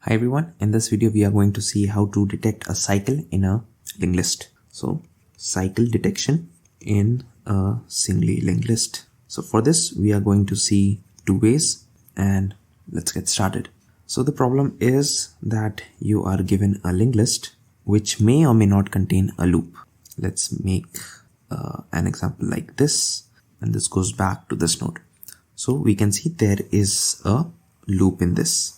Hi everyone, in this video we are going to see how to detect a cycle in a linked list. So cycle detection in a singly linked list. So for this we are going to see two ways and let's get started. So the problem is that you are given a linked list which may or may not contain a loop. Let's make an example like this, and this goes back to this node. So we can see there is a loop in this.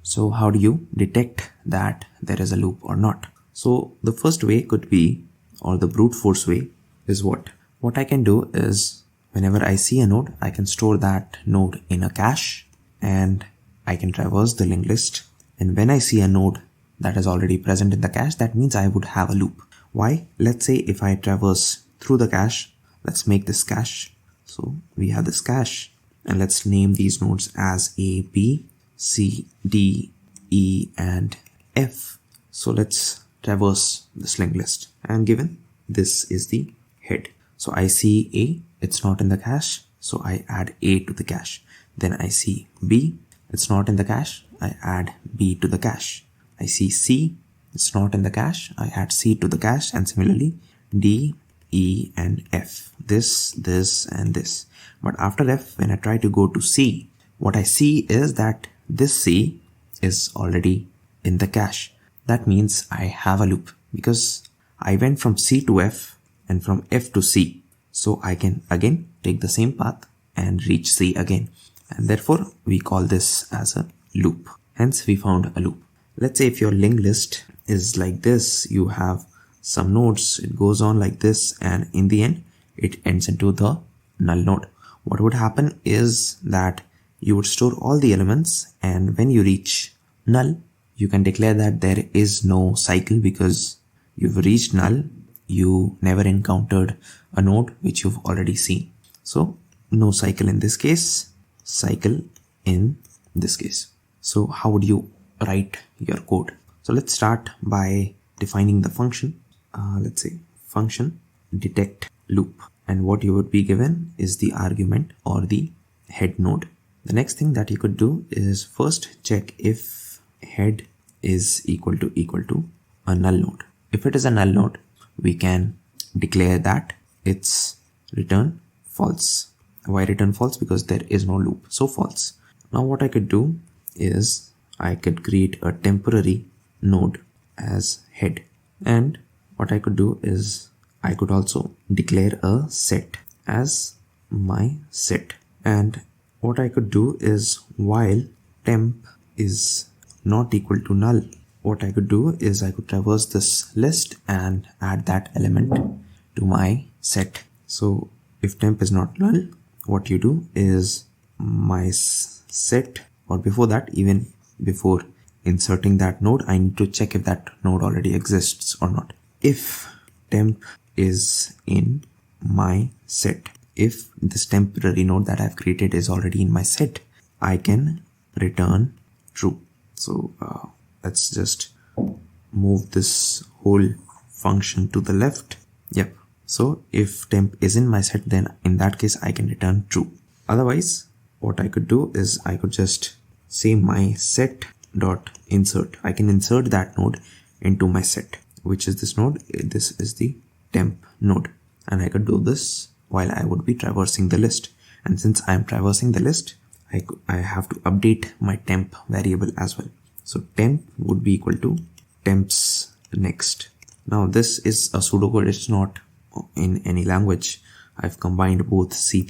So how do you detect that there is a loop or not? So the first way could be, or the brute force way is what I can do is whenever I see a node, I can store that node in a cache and I can traverse the linked list. And when I see a node that is already present in the cache, that means I would have a loop. Why? Let's say if I traverse through the cache, let's make this cache. So we have this cache and let's name these nodes as A, B, C, D, E, and F. So let's traverse this linked list. And given this is the head. So I see A, it's not in the cache. So I add A to the cache. Then I see B, it's not in the cache. I add B to the cache. I see C, it's not in the cache. I add C to the cache. And similarly, D, E, and F. This, and this. But after F, when I try to go to C, what I see is that this C is already in the cache. That means I have a loop because I went from C to F and from F to C. So I can again take the same path and reach C again. And therefore we call this as a loop. Hence we found a loop. Let's say if your linked list is like this, you have some nodes, it goes on like this, and in the end it ends into the null node. What would happen is that you would store all the elements, and when you reach null, you can declare that there is no cycle because you've reached null. You never encountered a node which you've already seen. So no cycle in this case, cycle in this case. So how would you write your code? So let's start by defining the function. Let's say function detect loop, and what you would be given is the argument or the head node. The next thing that you could do is first check if head is equal to a null node. If it is a null node, we can declare that it's return false. Why return false? Because there is no loop, so false. Now what I could do is I could create a temporary node as head, and what I could do is I could also declare a set as my set. And what I could do is while temp is not equal to null, what I could do is I could traverse this list and add that element to my set. So if temp is not null, what you do is my set, or before that, even before inserting that node, I need to check if that node already exists or not. If temp is in my set, if this temporary node that I've created is already in my set, I can return true. So let's just move this whole function to the left. Yep. So if temp is in my set, then in that case I can return true. Otherwise, what I could do is I could just say my set dot insert. I can insert that node into my set, which is this node. This is the temp node, and I could do this while I would be traversing the list. And since I am traversing the list, I have to update my temp variable as well. So temp would be equal to temps next. Now this is a pseudocode, it's not in any language. I've combined both C++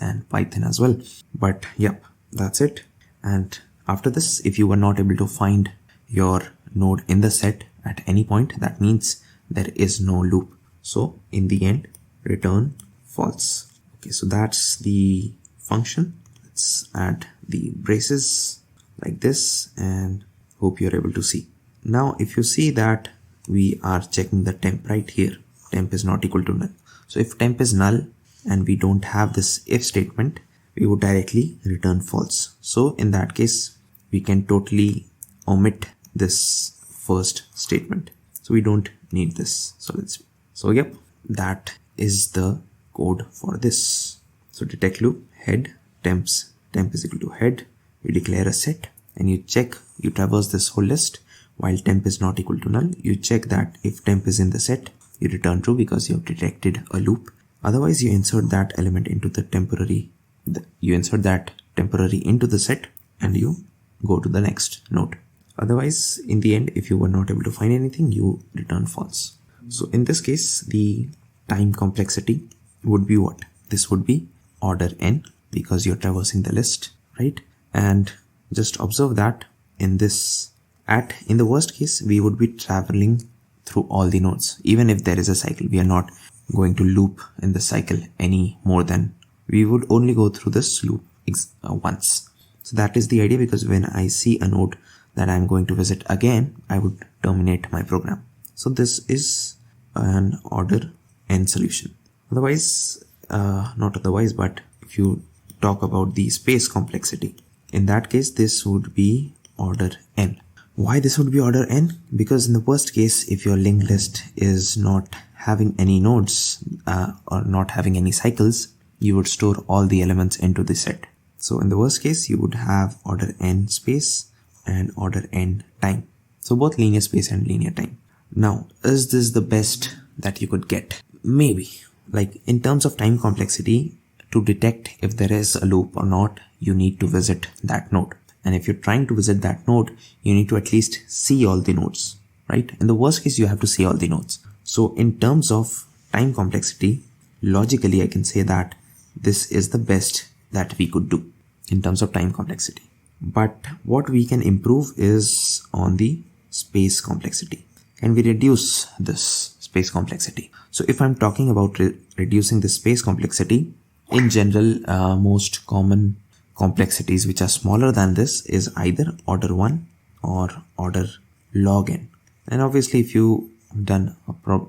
and Python as well. But yep, that's it. And after this, if you were not able to find your node in the set at any point, that means there is no loop. So in the end, return false. Okay, so that's the function. Let's add the braces like this and hope you're able to see. Now if you see that we are checking the temp right here, temp is not equal to null. So if temp is null and we don't have this if statement, we would directly return false. So in that case, we can totally omit this first statement. So we don't need this. So yep, that is the code for this. So detect loop, head, temp is equal to head. You declare a set and you check you traverse this whole list while temp is not equal to null. You check that if temp is in the set, you return true because you have detected a loop. Otherwise, you insert that element into the temporary, into the set and you go to the next node. Otherwise, in the end, if you were not able to find anything, you return false. So in this case, the time complexity would be what? This would be order n because you're traversing the list, right? And just observe that in the worst case, we would be traveling through all the nodes. Even if there is a cycle, we are not going to loop in the cycle any more than we would only go through this loop once. So that is the idea, because when I see a node that I'm going to visit again, I would terminate my program. So this is an order n solution. Otherwise, not otherwise, but if you talk about the space complexity, in that case, this would be order n. Why this would be order n? Because in the worst case, if your linked list is not having any nodes or not having any cycles, you would store all the elements into the set. So in the worst case, you would have order n space and order n time. So both linear space and linear time. Now, is this the best that you could get? Maybe. Like in terms of time complexity, to detect if there is a loop or not, you need to visit that node. And if you're trying to visit that node, you need to at least see all the nodes, right? In the worst case, you have to see all the nodes. So in terms of time complexity, logically, I can say that this is the best that we could do in terms of time complexity. But what we can improve is on the space complexity. Can we reduce this space complexity? So if I'm talking about reducing the space complexity, in general, most common complexities which are smaller than this is either order 1 or order log n. And obviously, if you've done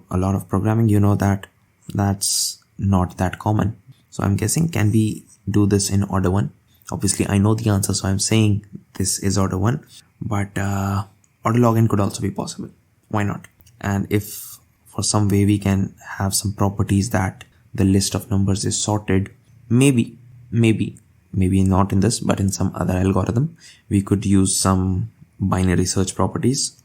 a lot of programming, you know that that's not that common. So I'm guessing, can we do this in order 1? Obviously, I know the answer, so I'm saying this is order 1, but order log n could also be possible. Why not? And if for some way we can have some properties that the list of numbers is sorted, maybe not in this, but in some other algorithm, we could use some binary search properties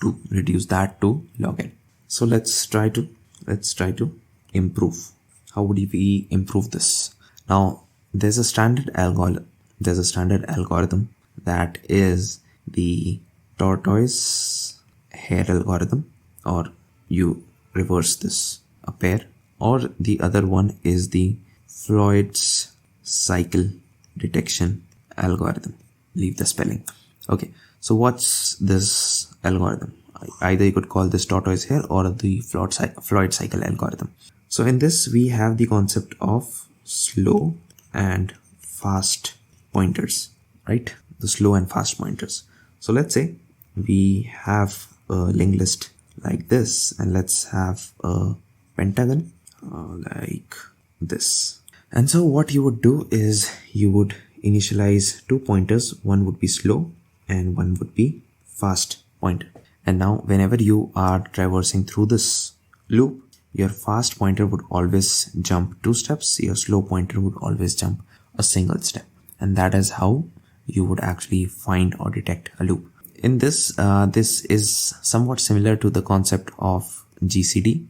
to reduce that to log n. So let's try to improve. How would we improve this? Now, there's a standard algorithm that is the tortoise hare algorithm, or you reverse this a pair, or the other one is the Floyd's cycle detection algorithm. Leave the spelling. Okay, so what's this algorithm? Either you could call this tortoise hare or the Floyd cycle algorithm. So in this, we have the concept of slow and fast pointers, right? The slow and fast pointers. So let's say we have a linked list like this, and let's have a pentagon like this. And so what you would do is you would initialize two pointers. One would be slow and one would be fast pointer. And now whenever you are traversing through this loop, your fast pointer would always jump 2 steps. Your slow pointer would always jump a single step. And that is how you would actually find or detect a loop. In this, this is somewhat similar to the concept of GCD,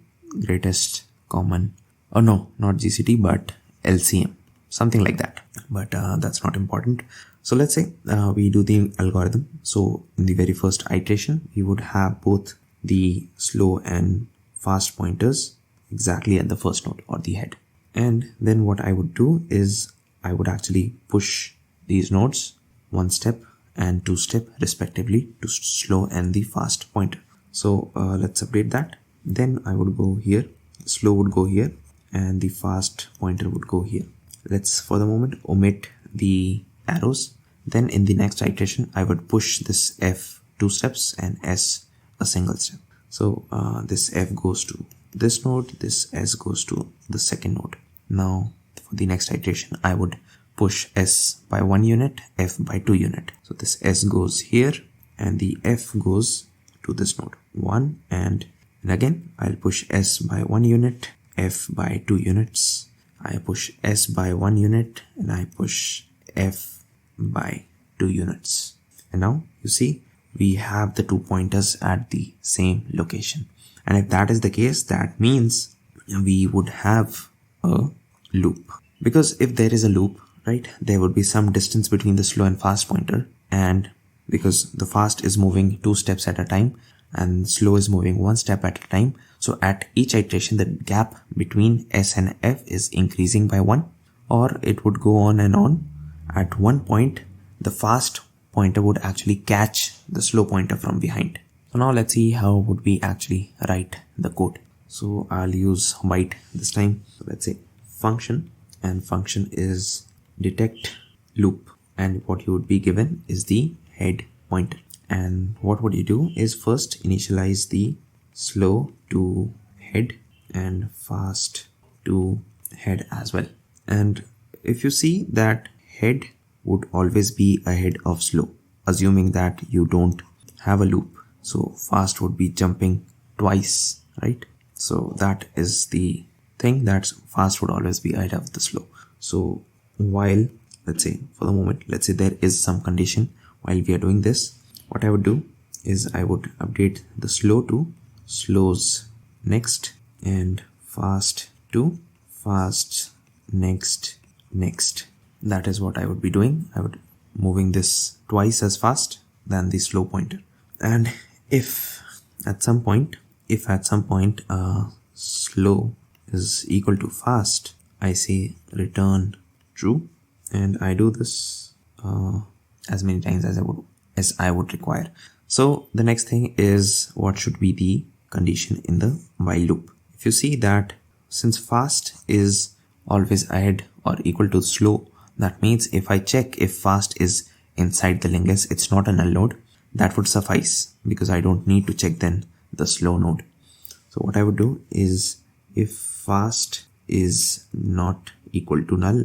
greatest common, or no, not GCD, but LCM, something like that. But that's not important. So let's say we do the algorithm. So in the very first iteration, we would have both the slow and fast pointers exactly at the first node or the head. And then what I would do is I would actually push these nodes 1 step and 2 step respectively to slow and the fast pointer. So let's update that. Then I would go here, slow would go here, and the fast pointer would go here. Let's for the moment omit the arrows. Then in the next iteration, I would push this F 2 steps and S a single step. So this F goes to this node, this S goes to the second node. Now for the next iteration, I would push S by 1 unit, F by 2 unit. So this S goes here and the F goes to this node 1, and again I'll push S by 1 unit, F by 2 units. I push S by 1 unit and I push F by 2 units. And now you see we have the 2 pointers at the same location. And if that is the case, that means we would have a loop. Because if there is a loop, right, there would be some distance between the slow and fast pointer. And because the fast is moving 2 steps at a time and slow is moving 1 step at a time, so at each iteration the gap between S and F is increasing by 1, or it would go on and on. At one point the fast pointer would actually catch the slow pointer from behind. So now let's see how would we actually write the code. So I'll use white this time. So let's say function, and function is detect loop, and what you would be given is the head pointer. And what would you do is first initialize the slow to head and fast to head as well. And if you see that head would always be ahead of slow, assuming that you don't have a loop, so fast would be jumping twice, right? So that is the thing, that fast would always be ahead of the slow. So while, let's say for the moment, let's say there is some condition while we are doing this, what I would do is I would update the slow to slows next and fast to fast next. That is what I would be doing. I would moving this twice as fast than the slow pointer. And if at some point slow is equal to fast, I say return true, and I do this as many times as I would require. So the next thing is, what should be the condition in the while loop? If you see that since fast is always ahead or equal to slow, that means if I check if fast is inside the linked list, it's not a null node, that would suffice, because I don't need to check then the slow node. So what I would do is, if fast is not equal to null,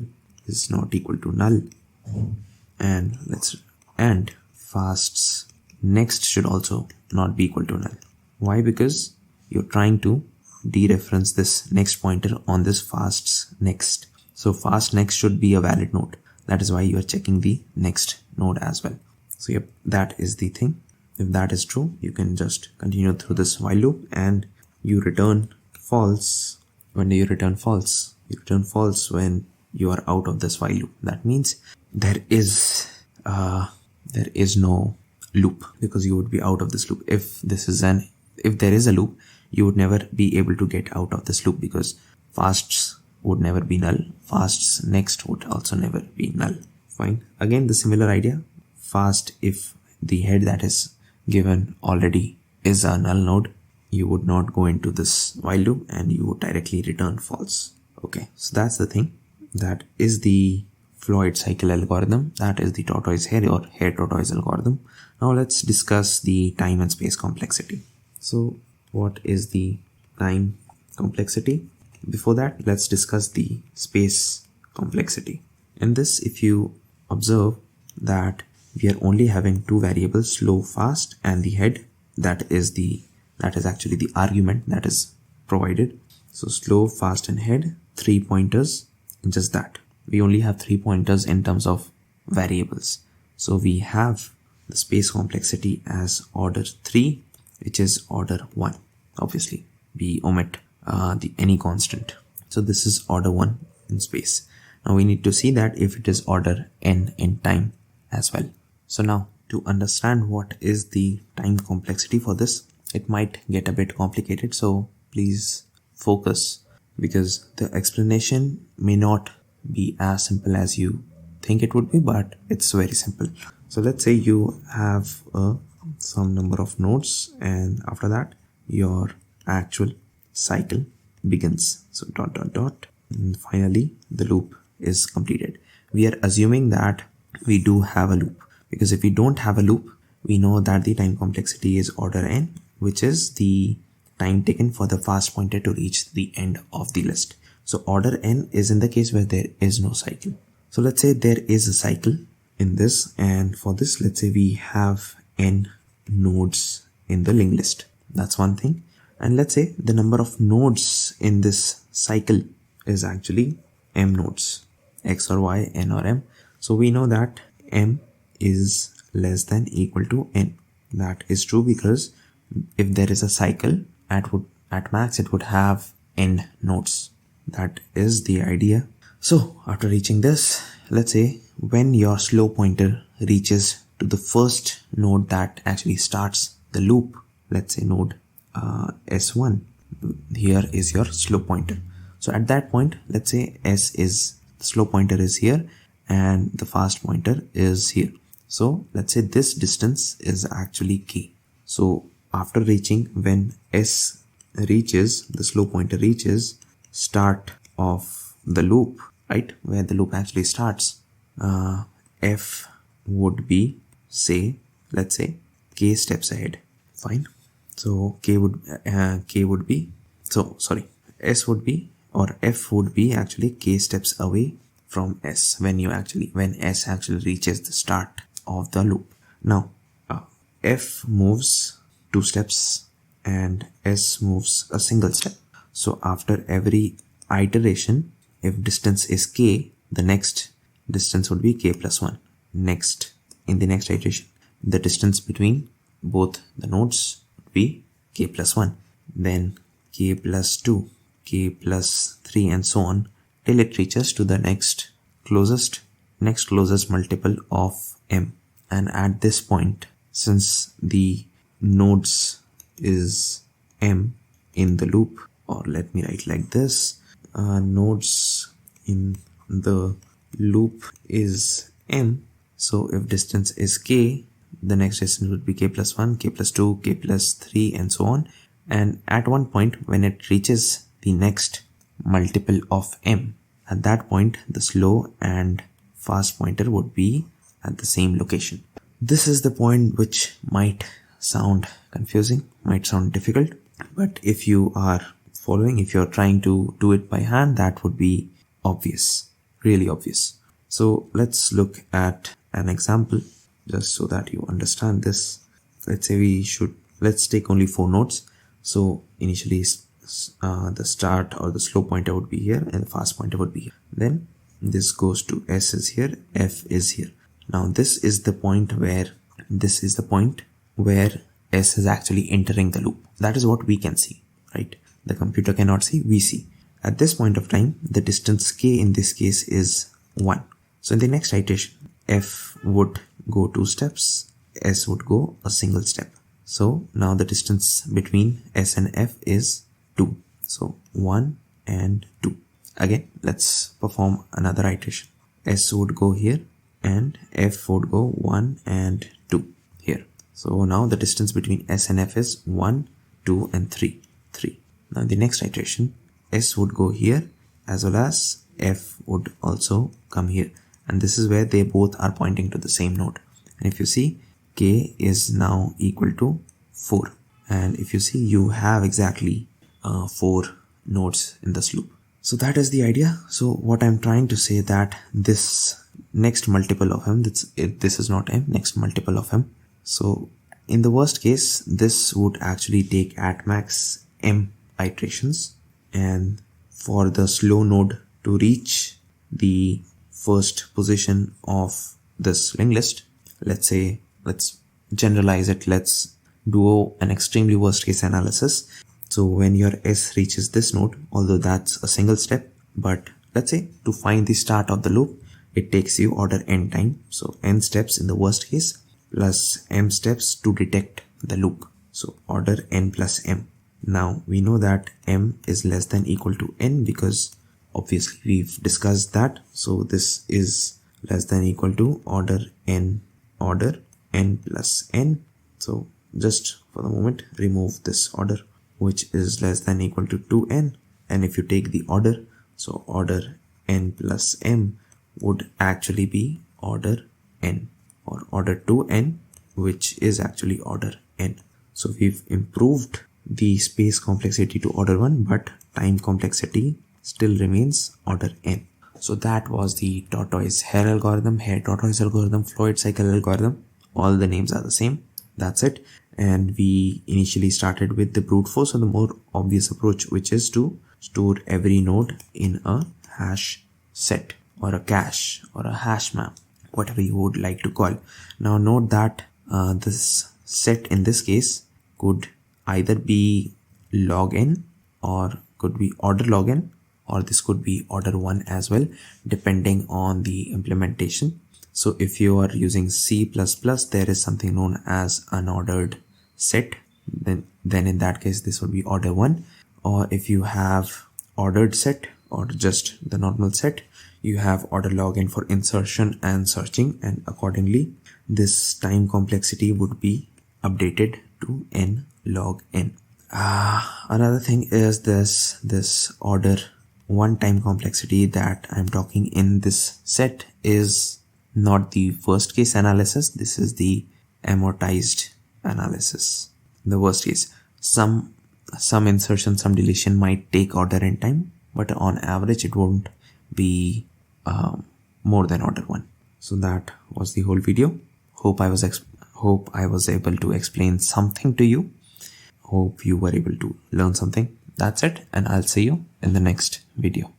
and fast's next should also not be equal to null. Why? Because you're trying to dereference this next pointer on this fast's next. So fast next should be a valid node. That is why you are checking the next node as well. So yep, that is the thing. If that is true, you can just continue through this while loop and you return false. When do you return false? You return false when you are out of this while loop. That means there is no loop, because you would be out of this loop. If there is a loop, you would never be able to get out of this loop, because fasts would never be null, fasts next would also never be null. Fine. Again, the similar idea. Fast, if the head that is given already is a null node, you would not go into this while loop and you would directly return false. Okay, so that's the thing. That is the Floyd cycle algorithm. That is the tortoise hare or hare tortoise algorithm. Now let's discuss the time and space complexity. So what is the time complexity? Before that, let's discuss the space complexity. In this, if you observe that we are only having 2 variables, slow, fast, and the head, that is actually the argument that is provided. So slow, fast, and head, 3 pointers, just that. We only have 3 pointers in terms of variables. So we have the space complexity as order 3, which is order 1. Obviously, we omit any constant. So this is order 1 in space. Now we need to see that if it is order n in time as well. So now, to understand what is the time complexity for this, it might get a bit complicated. So please focus, because the explanation may not be as simple as you think it would be, but it's very simple. So let's say you have some number of nodes, and after that your actual cycle begins. So ... and finally the loop is completed. We are assuming that we do have a loop, because if we don't have a loop, we know that the time complexity is order n, which is the time taken for the fast pointer to reach the end of the list. So order n is in the case where there is no cycle. So let's say there is a cycle in this, and for this, let's say we have n nodes in the linked list. That's one thing. And let's say the number of nodes in this cycle is actually m nodes, x or y, n or m. So we know that m is less than equal to n. That is true because if there is a cycle, at max it would have n nodes. That is the idea. So after reaching this, let's say when your slow pointer reaches to the first node that actually starts the loop, let's say node S1, here is your slow pointer. So at that point, let's say the slow pointer is here and the fast pointer is here. So let's say this distance is actually k. So after reaching, when S reaches, the slow pointer reaches start of the loop, right, where the loop actually starts, F would be, let's say k steps ahead. Fine. So S would be, or F would be actually k steps away from S when S actually reaches the start of the loop. Now F moves 2 steps and S moves a single step. So after every iteration, if distance is k, the next distance would be k plus 1. In the next iteration, the distance between both the nodes would be k plus 1, then k plus 2, k plus 3, and so on till it reaches to the next closest multiple of m. And at this point, since the nodes is m in the loop, or let me write like this, nodes in the loop is m. So if distance is k, the next distance would be k plus 1, k plus 2, k plus 3, and so on. And at one point, when it reaches the next multiple of m, at that point the slow and fast pointer would be at the same location. This is the point which might sound confusing, might sound difficult, but if you are following, if you're trying to do it by hand, that would be obvious, really obvious. So let's look at an example just so that you understand this. Let's say let's take only 4 nodes. So initially the start or the slow pointer would be here and the fast pointer would be here. Then this goes to S is here, F is here. Now this is the point where S is actually entering the loop. That is what we can see, right? The computer cannot see, we see. At this point of time, the distance k in this case is 1. So in the next iteration, F would go 2 steps, S would go a single step. So now the distance between S and F is 2. So 1 and 2. Again, let's perform another iteration. S would go here and F would go 1 and 2 here. So now the distance between S and F is 1, 2, and 3. Now in the next iteration, S would go here as well as F would also come here. And this is where they both are pointing to the same node. And if you see, k is now equal to 4. And if you see, you have exactly 4 nodes in this loop. So that is the idea. So what I'm trying to say that this next multiple of m, this is not m, next multiple of m. So in the worst case, this would actually take at max m iterations, and for the slow node to reach the first position of this linked list, let's generalize it, let's do an extremely worst case analysis. So when your S reaches this node, although that's a single step, but let's say to find the start of the loop, it takes you order n time. So n steps in the worst case plus m steps to detect the loop. So order n plus m. Now we know that m is less than equal to n because obviously we've discussed that. So this is less than equal to order n plus n. So just for the moment, remove this order, which is less than equal to 2n. And if you take the order, so order n plus m would actually be order n, or order 2n, which is actually order n. So we've improved the space complexity to order 1, but time complexity still remains order n. So that was the tortoise hare algorithm, hare tortoise algorithm, Floyd cycle algorithm. All the names are the same. That's it. And we initially started with the brute force, or the more obvious approach, which is to store every node in a hash set or a cache or a hash map, whatever you would like to call. Now note that this set in this case could either be login or could be order login, or this could be order one as well, depending on the implementation. So if you are using C++, there is something known as unordered set. Then in that case, this would be order one. Or if you have ordered set or just the normal set, you have order login for insertion and searching, and accordingly, this time complexity would be updated to n log n. Another thing is this order one time complexity that I'm talking in this set is not the worst case analysis. This is the amortized analysis. The worst case, some insertion, some deletion might take order n time, but on average it won't be more than order one. So that was the whole video. Hope I was able to explain something to you. Hope you were able to learn something. That's it, and I'll see you in the next video.